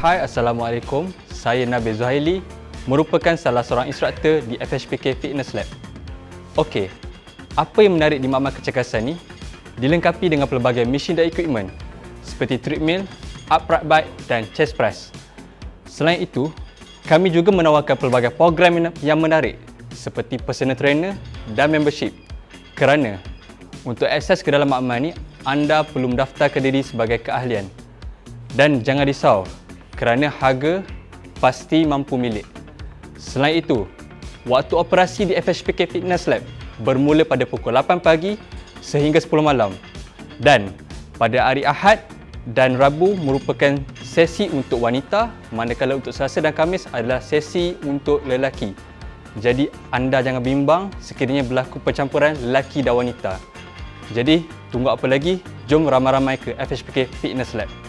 Hai, Assalamualaikum. Saya Nabil Zuhaili, merupakan salah seorang instruktor di FHPK Fitness Lab. Okey, apa yang menarik di makmal kecergasan ni? Dilengkapi dengan pelbagai mesin dan equipment seperti treadmill, upright bike dan chest press. Selain itu, kami juga menawarkan pelbagai program yang menarik seperti personal trainer dan membership. Kerana untuk akses ke dalam makmal ni, anda perlu mendaftarkan diri sebagai keahlian. Dan jangan risau, kerana harga pasti mampu milik. Selain itu, waktu operasi di FHPK Fitness Lab bermula pada pukul 8 pagi sehingga 10 malam. Dan pada hari Ahad dan Rabu merupakan sesi untuk wanita, manakala untuk Selasa dan Khamis adalah sesi untuk lelaki. Jadi anda jangan bimbang sekiranya berlaku percampuran lelaki dan wanita. Jadi tunggu apa lagi? Jom ramai-ramai ke FHPK Fitness Lab.